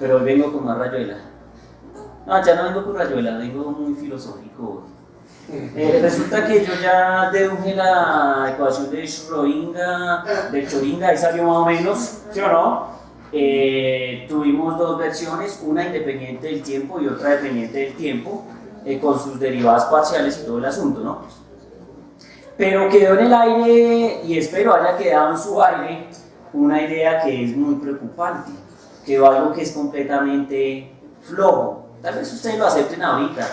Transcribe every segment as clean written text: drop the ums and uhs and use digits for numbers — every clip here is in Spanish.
pero hoy vengo con más rayuela. No, ya no vengo con rayuela, vengo muy filosófico. Resulta que yo ya deduje la ecuación de Schrödinger, ahí salió más o menos, ¿sí o no? Tuvimos dos versiones, una independiente del tiempo y otra dependiente del tiempo, con sus derivadas parciales y todo el asunto, ¿no? Pero quedó en el aire, y espero haya quedado en su aire, una idea que es muy preocupante, quedó algo que es completamente flojo. Tal vez ustedes lo acepten ahorita,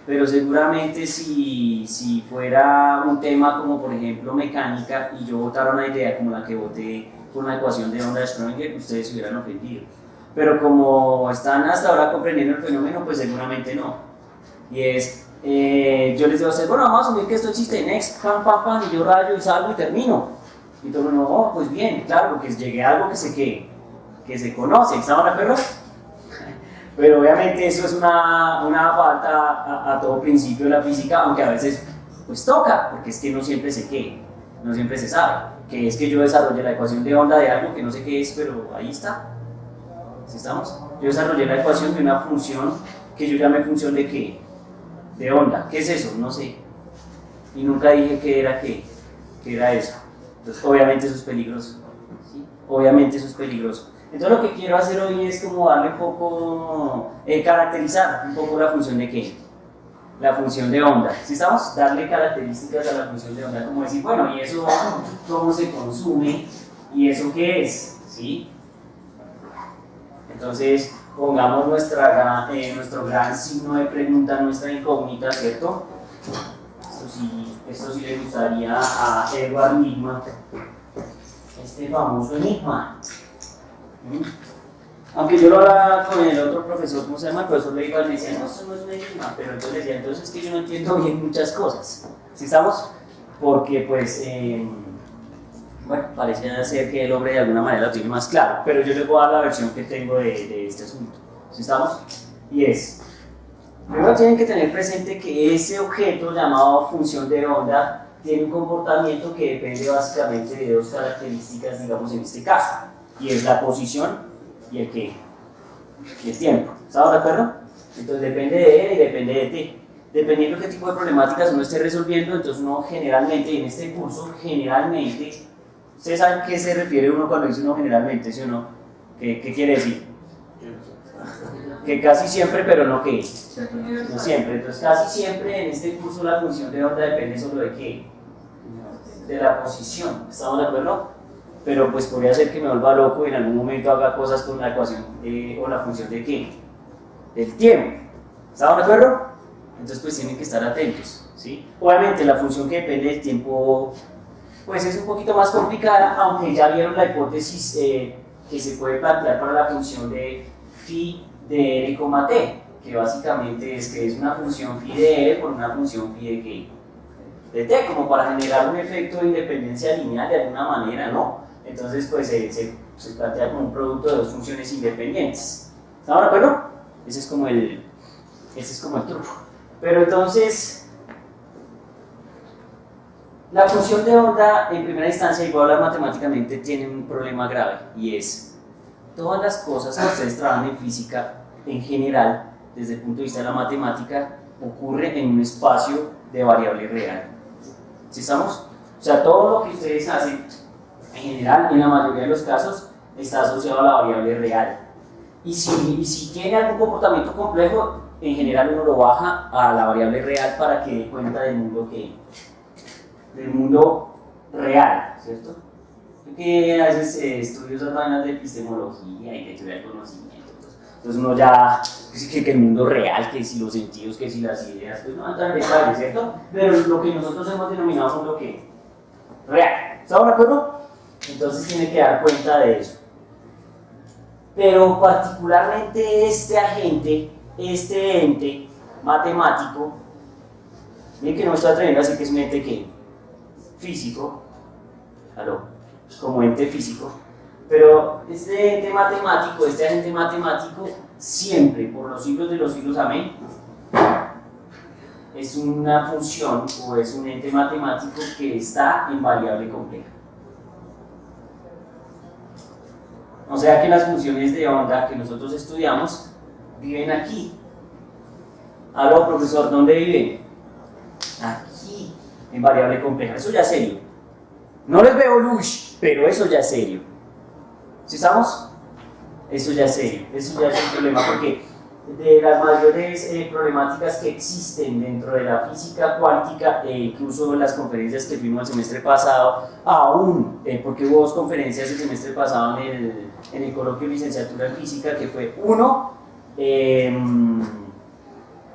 pero seguramente si fuera un tema como por ejemplo mecánica y yo votara una idea como la que voté con la ecuación de onda de Schrödinger, ustedes se hubieran ofendido. Pero como están hasta ahora comprendiendo el fenómeno, pues seguramente no. Y es, yo les digo a ustedes, bueno, vamos a asumir que esto existe, next, pam, pam, pam, y yo rayo y salgo y termino. Y todo el mundo, oh, pues bien, claro, porque llegué a algo que se conoce, ¿estamos de acuerdo? Pero obviamente eso es una falta a todo principio de la física, aunque a veces pues toca, porque es que no siempre sé qué, no siempre se sabe, que es que yo desarrollé la ecuación de onda de algo que no sé qué es, pero ahí está, ¿sí estamos? Yo desarrollé la ecuación de una función que yo llamé función de qué, de onda, ¿qué es eso? No sé, y nunca dije qué era eso, entonces obviamente eso es peligroso, ¿sí? Obviamente eso es peligroso. Entonces lo que quiero hacer hoy es como darle un poco, caracterizar un poco la función de qué, la función de onda, ¿sí estamos? Darle características a la función de onda, como decir, bueno, y eso cómo se consume, y eso qué es, ¿sí? Entonces pongamos nuestro gran signo de pregunta, nuestra incógnita, ¿cierto? Esto sí le gustaría a Edward Enigma, este famoso enigma. Aunque yo lo hablaba con el otro profesor, ¿cómo se llama? El profesor Leiva, me decía, no, eso no es un enigma, pero entonces decía, entonces es que yo no entiendo bien muchas cosas, ¿sí estamos? Porque pues, bueno, parece ser que el hombre de alguna manera lo tiene más claro, pero yo les voy a dar la versión que tengo de este asunto, ¿sí estamos? Y es, primero tienen que tener presente que ese objeto llamado función de onda tiene un comportamiento que depende básicamente de dos características, digamos en este caso, y es la posición y el qué, y el tiempo. ¿Estamos de acuerdo? Entonces depende de él y depende de ti. Dependiendo de qué tipo de problemáticas uno esté resolviendo, entonces uno generalmente, en este curso, generalmente, ¿ustedes saben qué se refiere uno cuando dice uno generalmente, sí o no? ¿Qué quiere decir? Que casi siempre, pero no que no siempre. Entonces casi siempre en este curso la función de onda depende solo de qué, de la posición. ¿Estamos de acuerdo? Pero pues podría ser que me vuelva loco y en algún momento haga cosas con la ecuación o la función de qué, del tiempo. ¿Estamos de acuerdo? Entonces pues tienen que estar atentos, ¿sí? Obviamente la función que depende del tiempo pues es un poquito más complicada, aunque ya vieron la hipótesis que se puede plantear para la función de phi de L, t, que básicamente es que es una función phi de L por una función phi de qué, de t, como para generar un efecto de independencia lineal de alguna manera, ¿no? Entonces pues se plantea como un producto de dos funciones independientes. ¿Estamos de acuerdo? Ese es como el truco. Pero entonces, la función de onda en primera instancia, y voy a hablar matemáticamente, tiene un problema grave, y es todas las cosas que ustedes trabajan en física en general, desde el punto de vista de la matemática, ocurre en un espacio de variable real. ¿Sí estamos? O sea, todo lo que ustedes hacen en general, en la mayoría de los casos, está asociado a la variable real. Y si tiene algún comportamiento complejo, en general uno lo baja a la variable real para que dé cuenta del mundo real, ¿cierto? Yo que a veces estudio esas vainas de epistemología y de teoría del conocimiento, entonces uno ya dice que el mundo real, que si los sentidos, que si las ideas, pues no entran en detalle, ¿cierto? Pero lo que nosotros hemos denominado mundo que real, ¿estamos de acuerdo? Entonces tiene que dar cuenta de eso. Pero particularmente este agente, este ente matemático, miren que no me estoy atreviendo a decir que es un ente ¿qué? Físico, como ente físico, pero este ente matemático, este agente matemático, siempre, por los siglos de los siglos, amén, es una función o es un ente matemático que está en variable compleja. Vamos sea que las funciones de onda que nosotros estudiamos viven aquí. Aló, profesor, ¿dónde viven? Aquí, en variable compleja. Eso ya es serio. No les veo luz, pero eso ya es serio. ¿Sí estamos? Eso ya es serio. Eso ya es un problema porque de las mayores problemáticas que existen dentro de la física cuántica e incluso en las conferencias que fuimos el semestre pasado, aún, porque hubo 2 conferencias el semestre pasado en el coloquio de licenciatura en física, que fue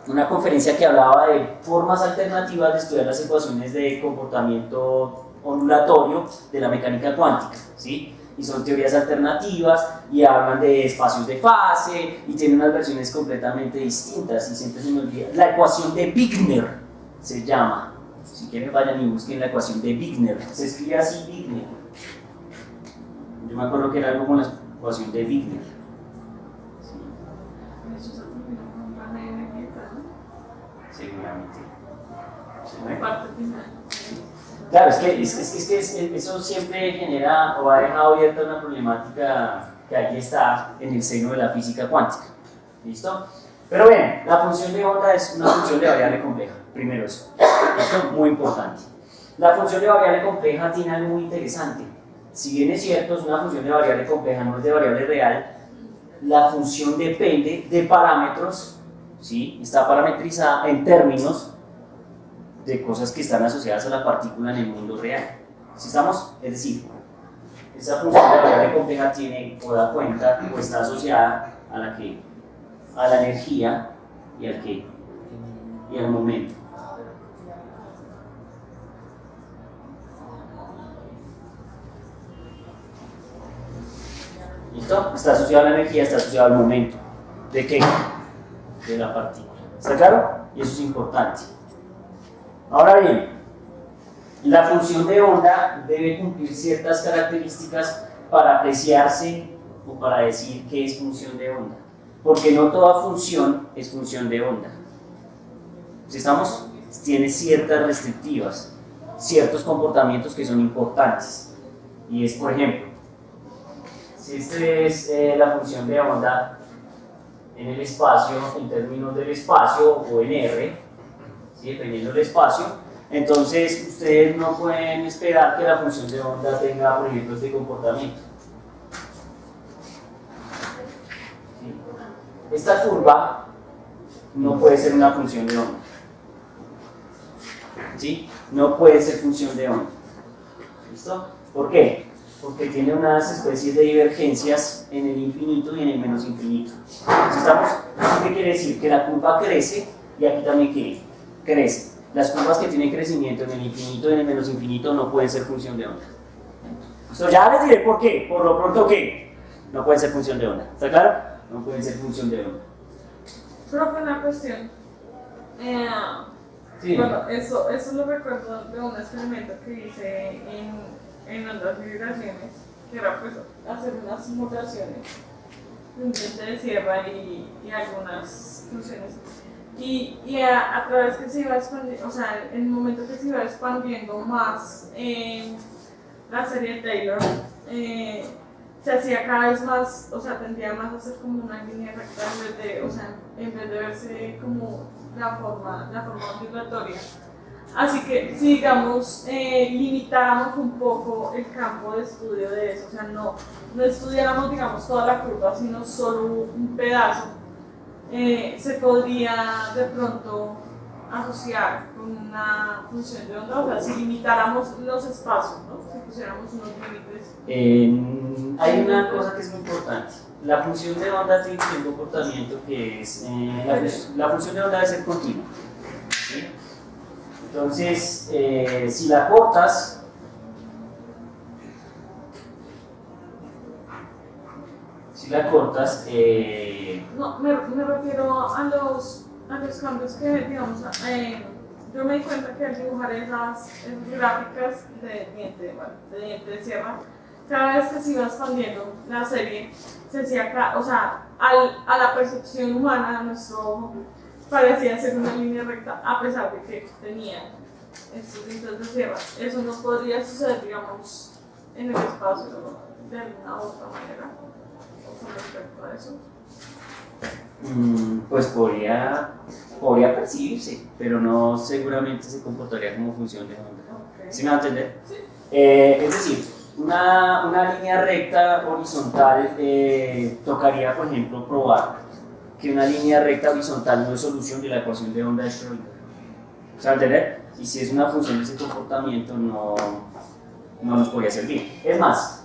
una conferencia que hablaba de formas alternativas de estudiar las ecuaciones de comportamiento ondulatorio de la mecánica cuántica, ¿sí? Y son teorías alternativas y hablan de espacios de fase y tienen unas versiones completamente distintas y siempre se me olvida. La ecuación de Wigner se llama. Si quieren vayan y busquen la ecuación de Wigner. Se escribe así Wigner. Yo me acuerdo que era algo con la ecuación de Wigner. Sí. Seguramente. Claro, es que eso siempre genera o ha dejado abierta una problemática que allí está en el seno de la física cuántica. ¿Listo? Pero bien, la función de onda es una función de variable compleja. Primero eso. Esto es muy importante. La función de variable compleja tiene algo muy interesante. Si bien es cierto, es una función de variable compleja, no es de variable real, la función depende de parámetros, ¿sí? Está parametrizada en términos de cosas que están asociadas a la partícula en el mundo real. ¿Sí estamos? Es decir, esa función de variable compleja tiene o da cuenta o está asociada a la energía y al momento. ¿Listo? Está asociada a la energía, está asociada al momento. ¿De qué? De la partícula. ¿Está claro? Y eso es importante. Ahora bien, la función de onda debe cumplir ciertas características para apreciarse o para decir que es función de onda, porque no toda función es función de onda. ¿Sí estamos? Tiene ciertas restrictivas, ciertos comportamientos que son importantes. Y es, por ejemplo, si esta es la función de onda en el espacio, en términos del espacio o en R, ¿sí? Dependiendo del espacio, entonces ustedes no pueden esperar que la función de onda tenga, por ejemplo, este comportamiento. ¿Sí? Esta curva no puede ser una función de onda. ¿Sí? No puede ser función de onda. ¿Listo? ¿Por qué? Porque tiene unas especies de divergencias en el infinito y en el menos infinito. ¿Sí estamos? ¿Qué quiere decir? Que la curva crece y aquí también crece. Las curvas que tienen crecimiento en el infinito y en el menos infinito no pueden ser función de onda. ¿Listo? Ya les diré por qué. Por lo pronto, ¿qué? No pueden ser función de onda. ¿Está claro? No pueden ser función de onda. Profe, una cuestión. Sí. Bueno, eso lo recuerdo de un experimento que hice en ondas y vibraciones, que era pues hacer unas simulaciones de un diente de sierra y algunas funciones. Y a través que se iba expandiendo, o sea, en el momento que se iba expandiendo más la serie de Taylor, se hacía cada vez más, o sea, tendía más a ser como una línea recta en vez de verse como la forma ondulatoria. Así que si digamos limitáramos un poco el campo de estudio de eso, o sea, no estudiáramos digamos toda la curva, sino solo un pedazo, se podría de pronto asociar con una función de onda, o sea, si limitáramos los espacios, ¿no? Si pusiéramos unos límites. Hay una cosa que es muy importante. La función de onda tiene un comportamiento que es, la función de onda debe ser continua, ¿sí? Entonces, si la cortas, no, me refiero a los cambios que, digamos, yo me di cuenta que al dibujar esas gráficas de diente de sierra, cada vez que se iba expandiendo la serie, se hacía, o sea, a la percepción humana, a nuestro ojo, parecía ser una línea recta, a pesar de que tenía estos dientes de sierra. Eso no podría suceder, digamos, en el espacio de alguna u otra manera. con respecto a eso? Pues podría percibirse, pero no seguramente se comportaría como función de onda. Ok. ¿Sí me va a entender? Sí. Es decir, una línea recta horizontal tocaría, por ejemplo, probar que una línea recta horizontal no es solución de la ecuación de onda de Schrödinger. ¿Se va a entender? Y si es una función de ese comportamiento, no nos podría servir. Es más,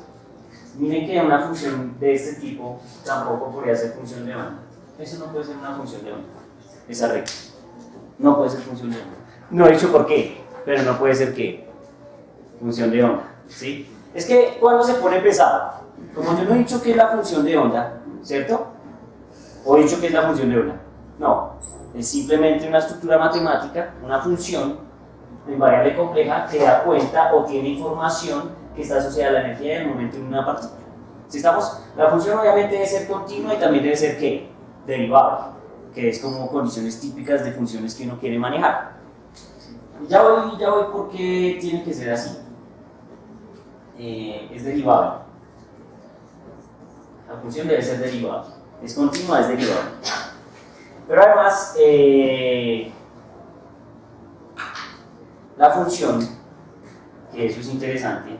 miren que una función de este tipo tampoco podría ser función de onda. Eso no puede ser una función de onda. Esa recta. No puede ser función de onda. No he dicho por qué, pero no puede ser ¿qué? Función de onda. ¿Sí? Es que cuando se pone pesado, como yo no he dicho que es la función de onda, ¿cierto? O he dicho que es la función de onda. No, es simplemente una estructura matemática, una función de variable compleja que da cuenta o tiene información que está asociada a la energía del momento en una partícula. ¿Sí estamos? La función obviamente debe ser continua y también debe ser ¿qué? Derivable, que es como condiciones típicas de funciones que uno quiere manejar. Ya voy por qué tiene que ser así. Es derivable. La función debe ser derivable. Es continua, es derivable. Pero además, la función, que eso es interesante,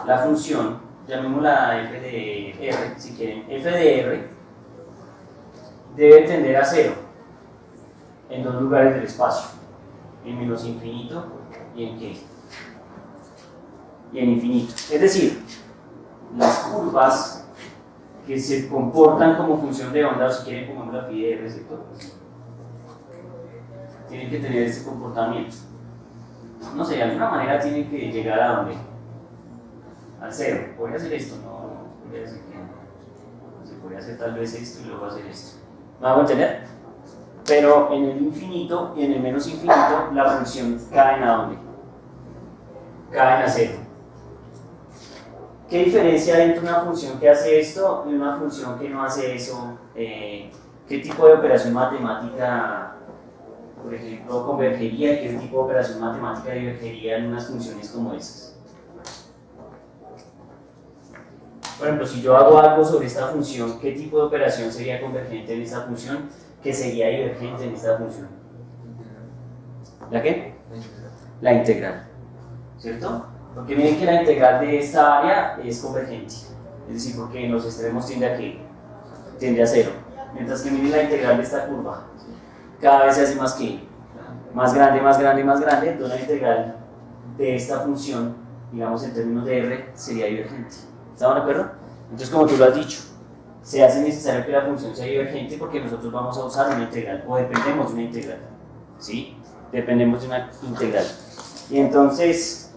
la función, llamémosla f de r, si quieren, f de r debe tender a 0 en dos lugares del espacio, en menos infinito y en qué, y en infinito. Es decir, las curvas que se comportan como función de onda, o si quieren pongamos la phi de r, ¿cierto? Tienen que tener ese comportamiento. No sé, de alguna manera tienen que llegar a dónde? Al 0. ¿Podría hacer esto? No, podría decir que no. Se podría hacer tal vez esto y luego hacer esto. ¿Me hago entender? Pero en el infinito y en el menos infinito, la función cae a dónde? Caen a 0. ¿Qué diferencia hay entre una función que hace esto y una función que no hace eso? ¿Qué tipo de operación matemática, por ejemplo, convergería y qué tipo de operación matemática divergería en unas funciones como esas? Por ejemplo, si yo hago algo sobre esta función, ¿qué tipo de operación sería convergente en esta función? ¿Qué sería divergente en esta función? ¿La qué? La integral. ¿Cierto? Porque miren que la integral de esta área es convergente. Es decir, porque en los extremos tiende a ¿qué? Tiende a 0. Mientras que miren la integral de esta curva. Cada vez se hace más ¿qué? Más grande, más grande, más grande. Entonces la integral de esta función, digamos en términos de r, sería divergente. ¿Estamos de acuerdo? Entonces, como tú lo has dicho, se hace necesario que la función sea divergente porque nosotros vamos a usar una integral o dependemos de una integral. ¿Sí? Dependemos de una integral. Y entonces,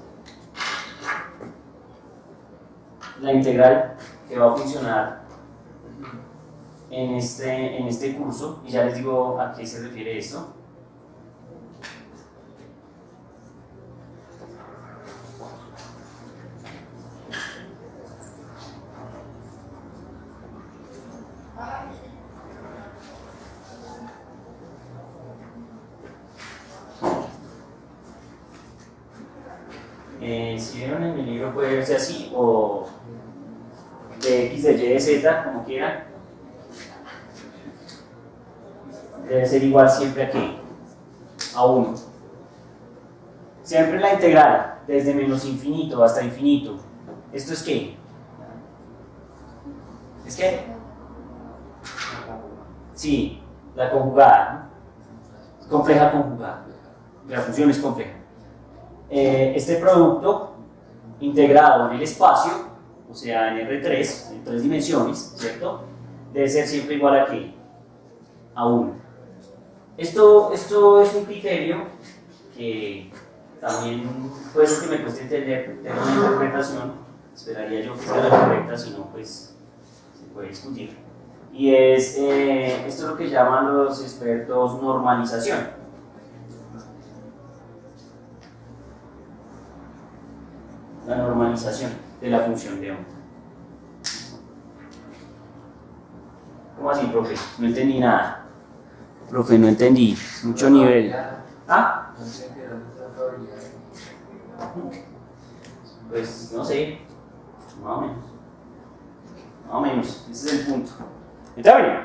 la integral que va a funcionar en este curso, y ya les digo a qué se refiere esto. Si vieron en mi libro puede verse así, o de x, de y, de z, como quieran. Debe ser igual siempre a ¿qué? A 1. Siempre la integral, desde menos infinito hasta infinito. ¿Esto es qué? ¿Es qué? Sí, la conjugada, ¿no? Es compleja conjugada. La función es compleja. Este producto integrado en el espacio, o sea en R3, en 3 dimensiones, ¿cierto? Debe ser siempre igual a ¿qué? A 1. Esto es un criterio que también puede ser que me cueste entender, tener una interpretación, esperaría yo que sea la correcta, si no pues se puede discutir. Y es, esto es lo que llaman los expertos normalización. La normalización de la función de onda. ¿Cómo así, profe? No entendí nada. Profe, no entendí. Mucho nivel. ¿Ah? Pues no sé. Más o menos. Más o menos, ese es el punto. Entonces, miren,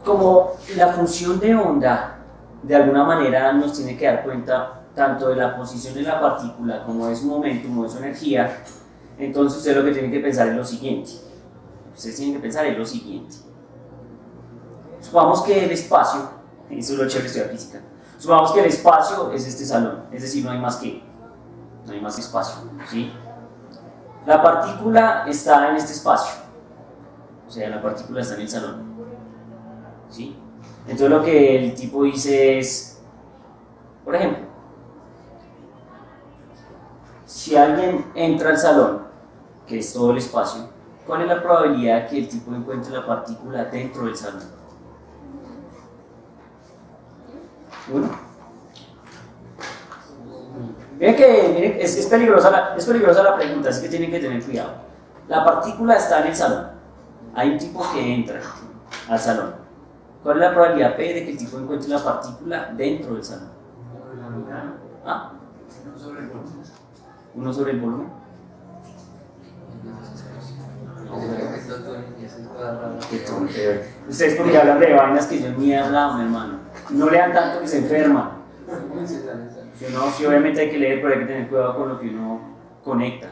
como la función de onda de alguna manera nos tiene que dar cuenta tanto de la posición de la partícula como de su momentum o de su energía, entonces ustedes lo que tienen que pensar es lo siguiente. Ustedes tienen que pensar en lo siguiente. Supongamos que el espacio, eso es lo chévere de estudiar física, supongamos que el espacio es este salón, es decir, no hay más espacio, ¿sí? La partícula está en este espacio, o sea, la partícula está en el salón, ¿sí? Entonces lo que el tipo dice es, por ejemplo, si alguien entra al salón, que es todo el espacio, ¿cuál es la probabilidad que el tipo encuentre la partícula dentro del salón? ¿Uno? Miren, es peligrosa la pregunta, así que tienen que tener cuidado. La partícula está en el salón. Hay un tipo que entra al salón. ¿Cuál es la probabilidad P de que el tipo encuentre la partícula dentro del salón? ¿Ah? ¿Uno sobre el volumen? Qué tontero. Ustedes porque hablan de vainas que yo ni he hablado, mi hermano. No lean tanto que se enferman. Si obviamente hay que leer, pero hay que tener cuidado con lo que uno conecta.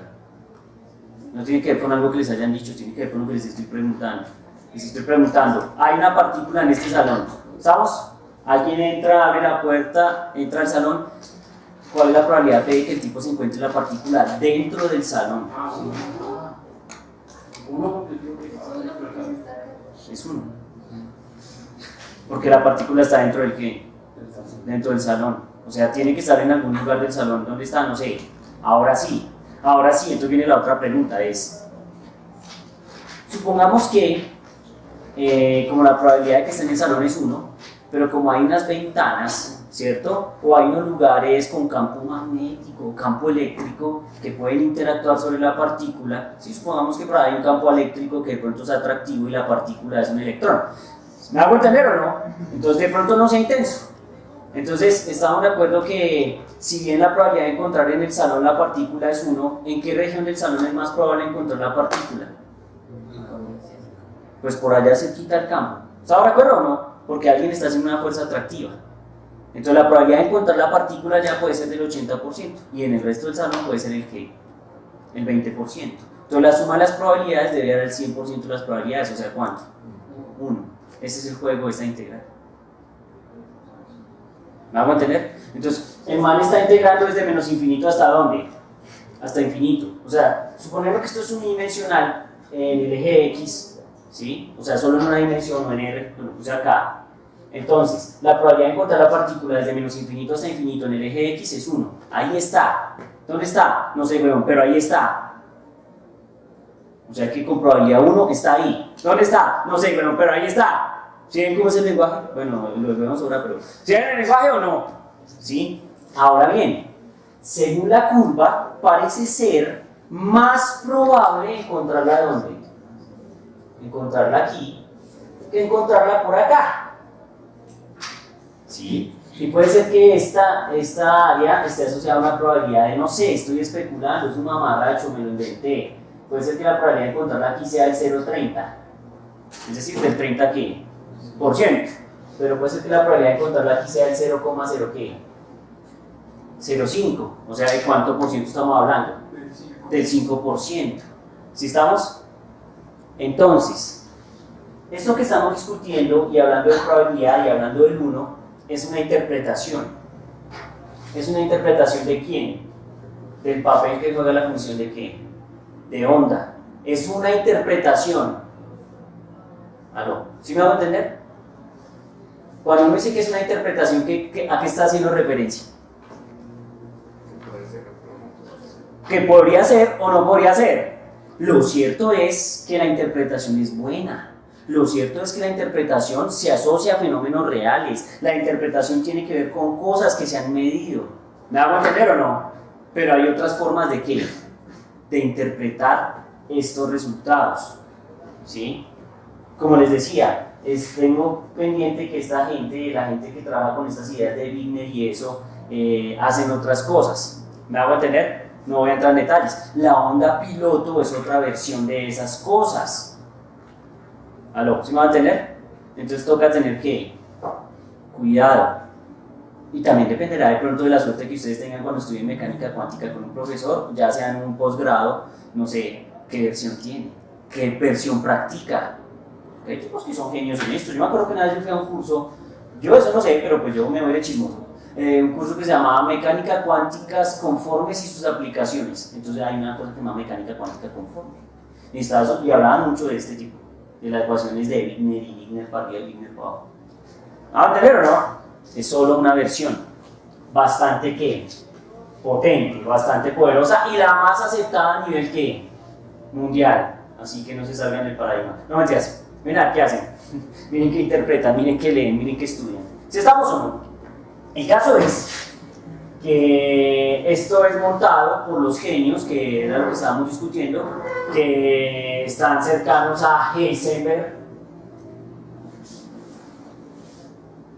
No tiene que ver con algo que les hayan dicho, tiene que ver con lo que les estoy preguntando. Les estoy preguntando, hay una partícula en este salón, ¿estamos? Alguien entra, abre la puerta, entra al salón. ¿Cuál es la probabilidad de que el tipo se encuentre la partícula dentro del salón? Es uno. Porque la partícula está dentro del ¿qué? Dentro del salón. O sea, tiene que estar en algún lugar del salón. ¿Dónde está? No sé. Ahora sí. Entonces viene la otra pregunta. Supongamos que como la probabilidad de que esté en el salón es 1, pero como hay unas ventanas, ¿cierto? O hay unos lugares con campo magnético, campo eléctrico, que pueden interactuar sobre la partícula. Si supongamos que por ahí hay un campo eléctrico que de pronto es atractivo y la partícula es un electrón. ¿Me hago entender o no? Entonces de pronto no sea intenso. Entonces estamos de acuerdo que si bien la probabilidad de encontrar en el salón la partícula es 1, ¿en qué región del salón es más probable encontrar la partícula? Pues por allá se quita el campo. ¿Está de acuerdo o no? Porque alguien está haciendo una fuerza atractiva. Entonces la probabilidad de encontrar la partícula ya puede ser del 80% y en el resto del salón puede ser el 20%. Entonces la suma de las probabilidades debe dar el 100% de las probabilidades, o sea, ¿cuánto? 1. Ese es el juego de esta integral. ¿Me hago entender? Entonces el man está integrando desde menos infinito hasta ¿dónde? Hasta infinito. O sea, suponemos que esto es unidimensional en el eje X, ¿sí? O sea, solo en una dimensión, no en R, lo puse acá. Entonces, la probabilidad de encontrar la partícula desde menos infinito hasta infinito en el eje X es 1. Ahí está. ¿Dónde está? No sé, weón, pero ahí está. O sea que con probabilidad 1 está ahí. ¿Dónde está? No sé, weón, pero ahí está. ¿Sí ven cómo es el lenguaje? Bueno, lo vemos ahora, pero ¿sí ven el lenguaje o no? ¿Sí? Ahora bien, según la curva, parece ser más probable encontrarla ¿dónde? Encontrarla aquí que encontrarla por acá. ¿Sí? Y puede ser que esta área esté asociada a una probabilidad de, no sé, estoy especulando, es un mamarracho, me lo inventé. Puede ser que la probabilidad de encontrarla aquí sea el 0,30. Es decir, del 30 ¿qué? Por ciento. Pero puede ser que la probabilidad de encontrarla aquí sea el 0,0 ¿qué? 0,5. O sea, ¿de cuánto por ciento estamos hablando? Del 5%. ¿Sí estamos? Entonces, esto que estamos discutiendo y hablando de probabilidad y hablando del 1 es una interpretación. ¿Es una interpretación de quién? Del papel que juega la función de qué? De onda. Es una interpretación. ¿Aló? ¿Sí me va a entender? Cuando uno dice que es una interpretación, ¿a qué está haciendo referencia? Que podría ser o no podría ser. Lo cierto es que la interpretación es buena. Lo cierto es que la interpretación se asocia a fenómenos reales. La interpretación tiene que ver con cosas que se han medido. ¿Me hago entender o no? Pero hay otras formas de ¿qué? De interpretar estos resultados. ¿Sí? Como les decía, tengo pendiente que la gente que trabaja con estas ideas de Wigner y eso, hacen otras cosas. ¿Me hago entender? No voy a entrar en detalles. La onda piloto es otra versión de esas cosas. ¿Aló? ¿Sí me va a entender? Entonces toca tener que cuidado. Y también dependerá de pronto de la suerte que ustedes tengan cuando estudien mecánica cuántica con un profesor, ya sea en un posgrado, no sé qué versión tiene, qué versión practica. Hay tipos que son genios en esto. Yo me acuerdo que una vez yo fui a un curso, yo eso no sé, pero pues yo me voy de chismoso. Un curso que se llamaba Mecánica Cuánticas Conformes y sus aplicaciones. Entonces hay una cosa que se llama Mecánica Cuántica Conforme. Y hablaban mucho de este tipo, de las ecuaciones de Wigner y Wigner para arriba y Wigner para abajo. ¿Ah, entender o no? Es solo una versión, bastante ¿qué? Potente, bastante poderosa y la más aceptada a nivel ¿qué? Mundial. Así que no se salgan del paradigma. No mentiras. Miren qué hacen. Miren qué interpretan, miren qué leen, miren qué estudian. ¿Si estamos o no? El caso es que esto es montado por los genios, que era lo que estábamos discutiendo, que están cercanos a Heisenberg.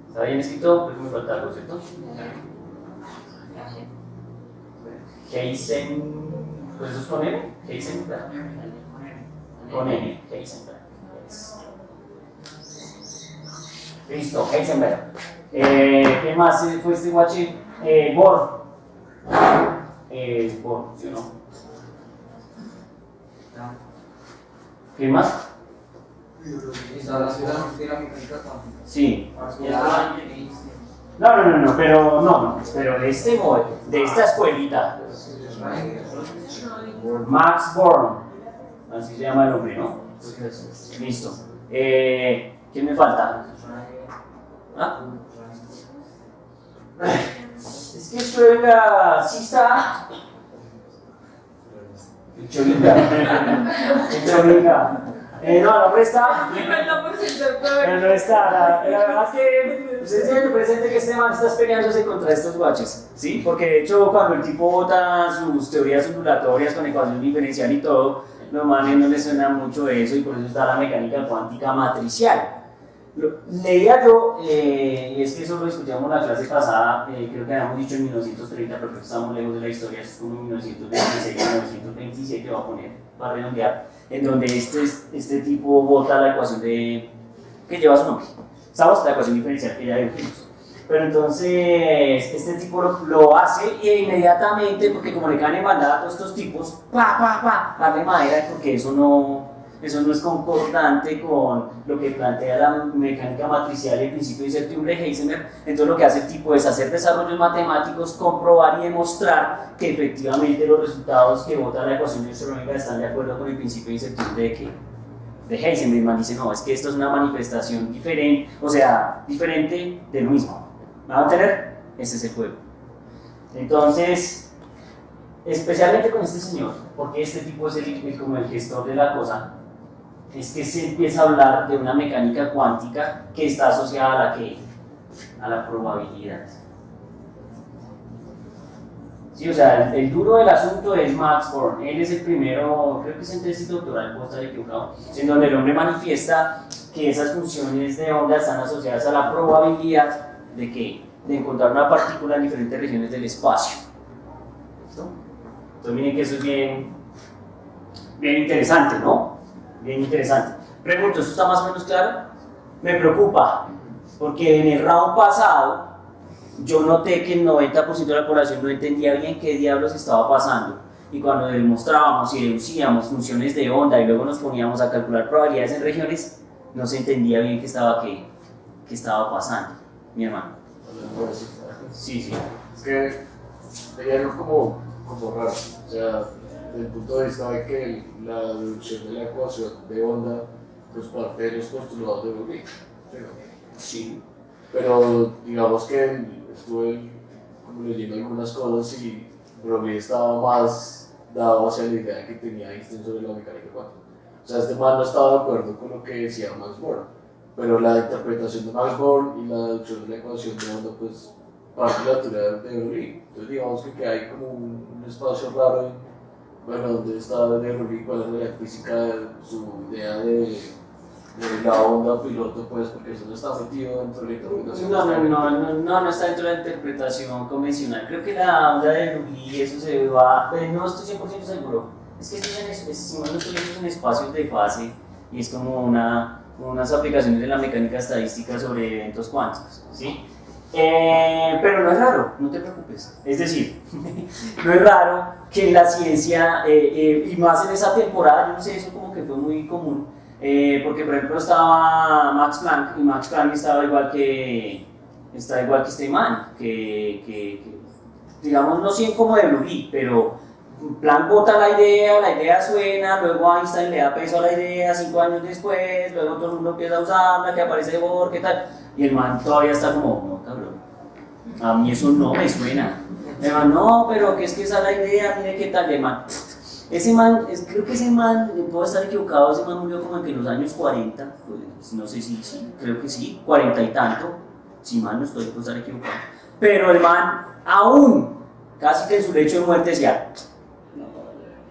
¿Está bien escrito? Pues me falta algo, ¿cierto? Pues eso es con N. Heisenberg. Con N. Heisenberg. Listo, Heisenberg. ¿Qué más fue este guache? Bohr. Bohr, ¿sí o no? ¿Qué más? Sí. No, pero de este modelo, de esta escuelita. Max Born, así se llama el hombre, ¿no? Listo. ¿Quién me falta? ¿Ah? Es que Schrödinger sí está. El Schrödinger. No está. 50% Pero no está. La verdad es que ustedes tienen presente que este man está peleándose contra estos guaches, ¿sí? Porque de hecho, cuando el tipo bota sus teorías ondulatorias con ecuación diferencial y todo, los manes no les suena mucho eso y por eso está la mecánica cuántica matricial. Leía yo, y es que eso lo discutíamos en la clase pasada, creo que habíamos dicho en 1930, pero creo que estamos lejos de la historia, es como en 1926, 1927 va a poner, para redondear, en donde este tipo bota la ecuación que lleva su nombre, ¿sabes? La ecuación diferencial que ya dijimos. Pero entonces este tipo lo hace y inmediatamente, porque como le caen en bandada a todos estos tipos, darle madera, porque eso no es concordante con lo que plantea la mecánica matricial y el principio de incertidumbre de Heisenberg. Entonces lo que hace el tipo es hacer desarrollos matemáticos, comprobar y demostrar que efectivamente los resultados que bota la ecuación de Schrödinger están de acuerdo con el principio de incertidumbre de Heisenberg. Man dice, no, es que esto es una manifestación diferente, o sea, diferente de lo mismo. ¿Me van a entender? Ese es el juego. Entonces, especialmente con este señor, porque este tipo es como el gestor de la cosa, es que se empieza a hablar de una mecánica cuántica que está asociada a la probabilidad. Sí, o sea, el duro del asunto es Max Born. Él es el primero, creo que es en tesis doctoral, puedo estar equivocado, en donde el hombre manifiesta que esas funciones de onda están asociadas a la probabilidad de encontrar una partícula en diferentes regiones del espacio. ¿Listo? Entonces miren que eso es bien interesante, ¿no? Bien interesante. Pregunto, ¿esto está más o menos claro? Me preocupa, porque en el round pasado yo noté que el 90% de la población no entendía bien qué diablos estaba pasando. Y cuando demostrábamos y deducíamos funciones de onda y luego nos poníamos a calcular probabilidades en regiones, no se entendía bien qué estaba pasando, mi hermano. Sí. Es que hay algo como raro. O sea, desde el punto de vista de que la deducción de la ecuación de onda pues parte de los postulados de Broglie. Sí. Pero digamos que estuve como leyendo algunas cosas y Broglie estaba más dado hacia la idea que tenía Einstein sobre la mecánica cuántica. O sea, este man no estaba de acuerdo con lo que decía Max Born, pero la interpretación de Max Born y la deducción de la ecuación de onda pues parte de la teoría de Broglie. Entonces digamos que hay como un espacio raro donde está de Broglie, cuál es la física de su idea de de la onda piloto, pues, porque eso no está metido dentro de la interpretación. No está dentro de la interpretación convencional. Creo que la onda de Broglie, eso se va, pero no estoy 100% seguro. Es que si mal no estoy en espacios de fase y es como unas aplicaciones de la mecánica estadística sobre eventos cuánticos, ¿sí? Pero no es raro, no te preocupes. Es decir, no es raro que la ciencia, y más en esa temporada, yo no sé, eso como que fue muy común, porque por ejemplo estaba Max Planck, y Max Planck estaba igual que este man, que digamos, no sé como de Broglie, pero Planck bota la idea suena, luego Einstein le da peso a la idea 5 años después, luego todo el mundo empieza a usarla, que aparece Bohr, ¿qué tal? Y el man todavía está como, no cabrón, a mí eso no me suena. El man, no, pero que es que esa es la idea, mire qué tal, el man. Creo que ese man, puedo estar equivocado, ese man murió como en los años 40, pues, no sé si, creo que sí, 40 y tanto, si mal no estoy, puedo estar equivocado. Pero el man, aún, casi que en su lecho de muerte decía,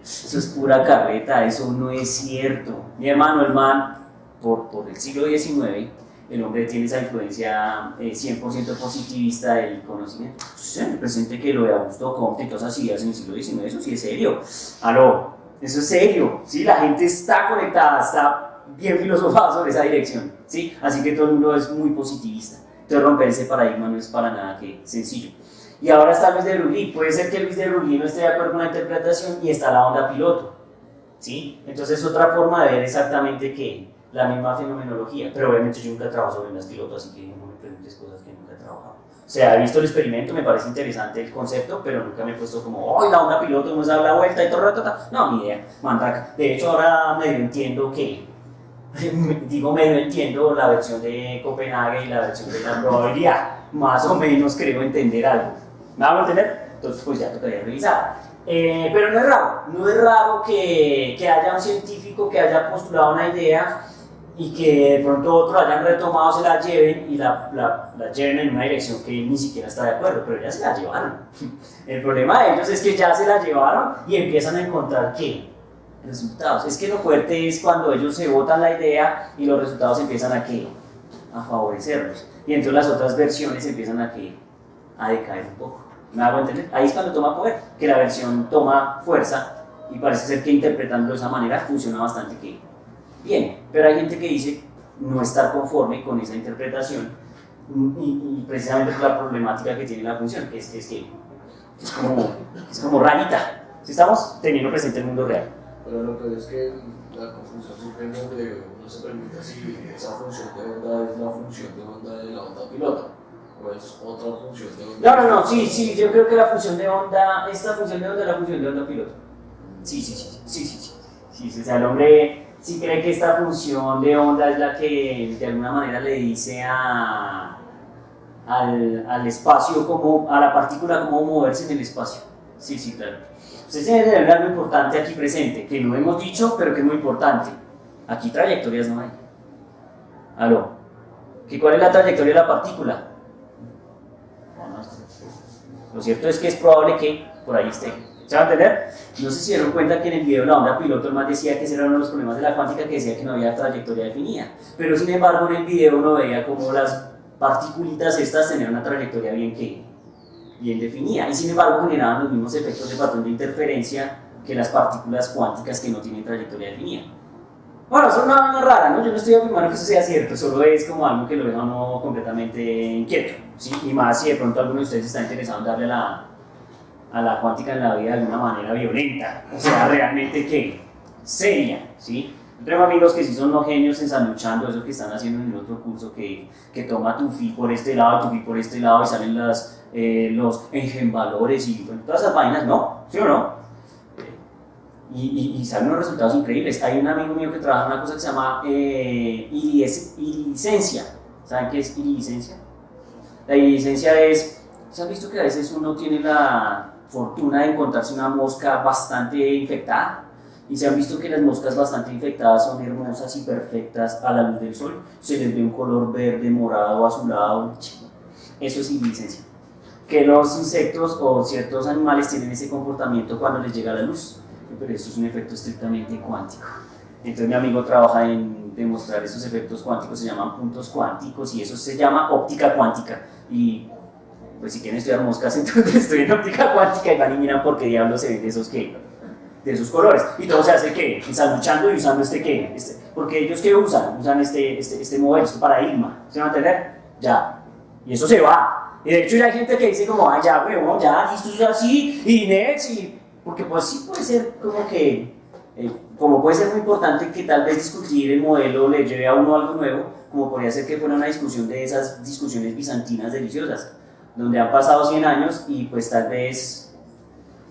eso es pura carreta, eso no es cierto. Mi hermano, el man, por el siglo XIX, el hombre tiene esa influencia 100% positivista del conocimiento. Usted presente que lo de Augusto Comte y todas esas ideas en el siglo XIX, eso sí es serio. Aló, eso es serio, ¿sí? La gente está conectada, está bien filosofada sobre esa dirección, ¿sí? Así que todo el mundo es muy positivista. Entonces romper ese paradigma no es para nada que sencillo. Y ahora está Luis de Broglie. Puede ser que Luis de Broglie no esté de acuerdo con la interpretación y está la onda piloto, ¿sí? Entonces es otra forma de ver exactamente que la misma fenomenología, pero obviamente yo nunca he trabajado sobre ondas piloto, así que no me preguntes cosas que nunca he trabajado. O sea, he visto el experimento, me parece interesante el concepto, pero nunca me he puesto como, ¡oh, la onda piloto, cómo se da la vuelta y todo el rato! No, ni idea, mandraca. De hecho, ahora medio entiendo que, medio entiendo la versión de Copenhague y la versión de la probabilidad, más o menos creo entender algo. ¿Me hago entender? Entonces, pues ya tocaría revisar. Pero no es raro que haya un científico que haya postulado una idea y que de pronto otros hayan retomado, se la lleven y la lleven en una dirección que ni siquiera está de acuerdo, pero ya se la llevaron. El problema de ellos es que ya se la llevaron y empiezan a encontrar ¿qué? Resultados. Es que lo fuerte es cuando ellos se votan la idea y los resultados empiezan a ¿qué? A favorecerlos. Y entonces las otras versiones empiezan a ¿qué? A decaer un poco. ¿Me hago entender? Ahí es cuando toma poder, que la versión toma fuerza y parece ser que interpretándolo de esa manera funciona bastante bien. Pero hay gente que dice no estar conforme con esa interpretación y precisamente por la problemática que tiene la función, que es como rarita. Si estamos teniendo presente el mundo real. Pero lo que es que la confusión surge en donde uno se pregunta si esa función de onda es la función de onda de la onda pilota. Pues otra función de onda. No, sí, yo creo que la función de onda, esta función de onda es la función de onda piloto. Sí, o sea, el hombre sí cree que esta función de onda es la que de alguna manera le dice al espacio, a la partícula cómo moverse en el espacio. Sí, claro. Ustedes deben tener algo importante aquí presente, que no hemos dicho, pero que es muy importante. Aquí trayectorias no hay. ¿Aló? ¿Cuál es la trayectoria de la partícula? Lo cierto es que es probable que por ahí esté. ¿Se va a entender? No sé si se dieron cuenta que en el video de la onda piloto el más decía que ese era uno de los problemas de la cuántica, que decía que no había trayectoria definida. Pero sin embargo en el video uno veía como las particulitas estas tenían una trayectoria bien definida. Y sin embargo generaban los mismos efectos de patrón de interferencia que las partículas cuánticas que no tienen trayectoria definida. Bueno, eso es una vaina rara, ¿no? Yo no estoy afirmando que eso sea cierto, solo es como algo que lo deja uno completamente inquieto, ¿sí? Y más si de pronto alguno de ustedes está interesado en darle a la cuántica en la vida de alguna manera violenta, o sea, realmente que seria, ¿sí? Yo tengo amigos que sí son los genios ensanduchando eso que están haciendo en el otro curso, que toma tu phi por este lado, tu phi por este lado y salen los engenvalores y bueno, todas esas vainas, ¿no? ¿Sí o no? Y salen unos resultados increíbles. Hay un amigo mío que trabaja en una cosa que se llama iridiscencia. ¿Saben qué es iridiscencia? La iridiscencia es, ¿se han visto que a veces uno tiene la fortuna de encontrarse una mosca bastante infectada? Y se han visto que las moscas bastante infectadas son hermosas y perfectas a la luz del sol. Se les ve un color verde, morado, azulado. Eso es iridiscencia. Que los insectos o ciertos animales tienen ese comportamiento cuando les llega la luz. Pero esto es un efecto estrictamente cuántico. Entonces mi amigo trabaja en demostrar esos efectos cuánticos, se llaman puntos cuánticos y eso se llama óptica cuántica. Y pues si quieren estudiar moscas, entonces estoy en óptica cuántica y van y miran por qué diablos se ven de esos que de esos colores. Y todo se hace que ensanduchando y usando porque ellos que usan este modelo, este paradigma. ¿Se van a entender? Ya. Y eso se va. Y de hecho ya hay gente que dice como, ya, huevón, ya, listo, es así, y next, y porque pues sí puede ser como que, como puede ser muy importante que tal vez discutir el modelo le lleve a uno algo nuevo, como podría ser que fuera una discusión de esas discusiones bizantinas deliciosas, donde han pasado 100 años y pues tal vez,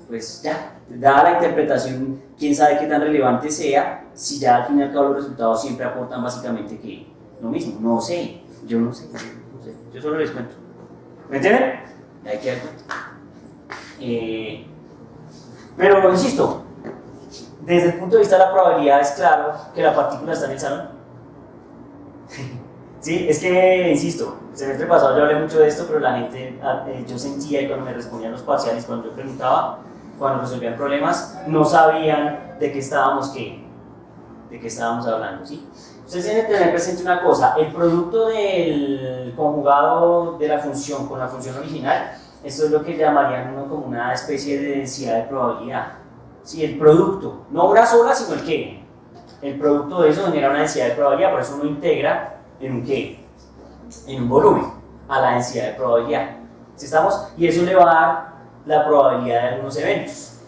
pues ya, dada la interpretación, quién sabe qué tan relevante sea, si ya al fin y al cabo los resultados siempre aportan básicamente que lo mismo, no sé, yo no sé, yo solo les cuento. ¿Me entienden? Hay que dar cuenta. Pero insisto, desde el punto de vista de la probabilidad es claro que la partícula está en el salón. Sí, es que, insisto, el semestre pasado yo hablé mucho de esto, pero la gente, yo sentía y cuando me respondían los parciales, cuando yo preguntaba, cuando resolvían problemas, no sabían de qué estábamos hablando, ¿sí? Ustedes tienen que tener presente una cosa, el producto del conjugado de la función con la función original, esto es lo que llamarían uno como una especie de densidad de probabilidad. Sí, el producto, no una sola, sino el qué. El producto de eso genera una densidad de probabilidad, por eso uno integra en un qué, en un volumen, a la densidad de probabilidad. ¿Sí estamos? Y eso le va a dar la probabilidad de algunos eventos.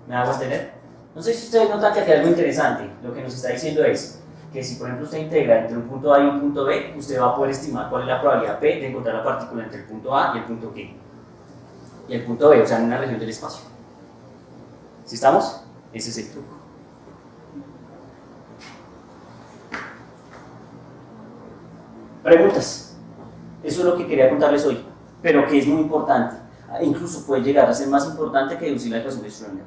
¿Me vas a entender? No sé si ustedes notan que aquí hay algo interesante. Lo que nos está diciendo es que si por ejemplo usted integra entre un punto A y un punto B, usted va a poder estimar cuál es la probabilidad P de encontrar la partícula entre el punto A y el punto Q. Y el punto B, o sea, en una región del espacio. ¿Sí estamos? Ese es el truco. Preguntas. Eso es lo que quería contarles hoy, pero que es muy importante. Incluso puede llegar a ser más importante que deducir la ecuación de Schrödinger.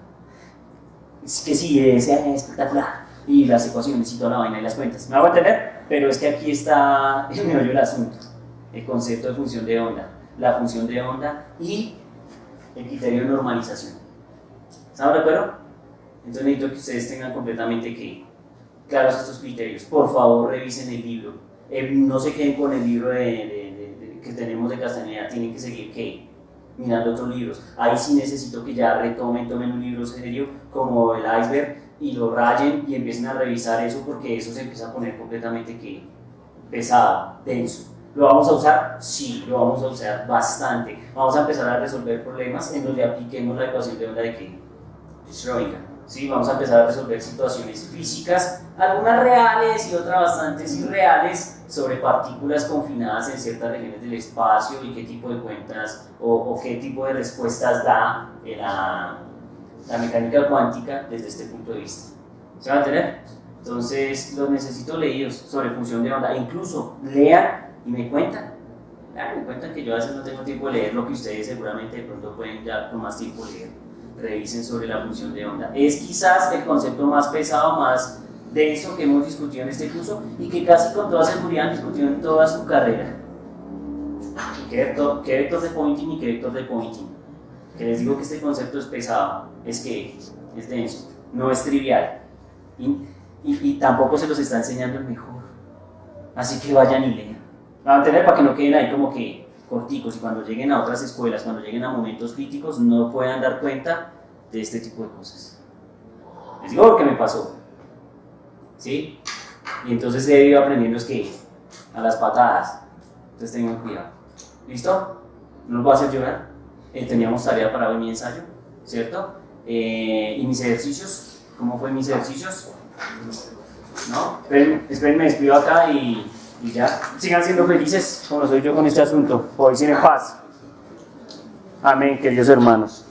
Es que sí, es espectacular. Y las ecuaciones y toda la vaina y las cuentas. ¿Me hago entender? Pero es que aquí está el meollo del asunto. El concepto de función de onda, la función de onda y el criterio de normalización. ¿Estamos de acuerdo? Entonces necesito que ustedes tengan completamente claros estos criterios. Por favor, revisen el libro. No se queden con el libro que tenemos de Castañeda. Tienen que seguir mirando otros libros. Ahí sí necesito que ya tomen un libro serio como el iceberg y lo rayen y empiecen a revisar eso, porque eso se empieza a poner completamente pesado, denso. ¿Lo vamos a usar? Sí, lo vamos a usar bastante. Vamos a empezar a resolver problemas en donde apliquemos la ecuación de onda de Schrödinger. ¿Sí? Vamos a empezar a resolver situaciones físicas, algunas reales y otras bastante irreales, sobre partículas confinadas en ciertas regiones del espacio y qué tipo de cuentas o qué tipo de respuestas da la mecánica cuántica desde este punto de vista. ¿Se van a entender? Entonces los necesito leídos sobre función de onda, e incluso lean y me cuentan. Me cuentan que yo a veces no tengo tiempo de leer lo que ustedes seguramente de pronto pueden ya con más tiempo leer. Revisen sobre la función de onda. Es quizás el concepto más pesado, más denso que hemos discutido en este curso y que casi con toda seguridad han discutido en toda su carrera. ¿Qué vector de Poynting y qué vector de Poynting? Que les digo que este concepto es pesado, es denso, no es trivial y tampoco se los está enseñando el mejor. Así que vayan y lean. Van a tener para que no queden ahí como que corticos y cuando lleguen a otras escuelas, cuando lleguen a momentos críticos, no puedan dar cuenta de este tipo de cosas. Les digo lo que me pasó, ¿sí? Y entonces he ido aprendiendo a las patadas, entonces tengan cuidado. ¿Listo? No los voy a hacer llorar. Teníamos tarea para hoy, mi ensayo, ¿cierto? Y mis ejercicios, ¿cómo fue mis ejercicios? ¿No? Esperen, me despido acá y ya, sigan siendo felices como soy yo con este asunto. Hoy sin en paz. Amén, queridos hermanos.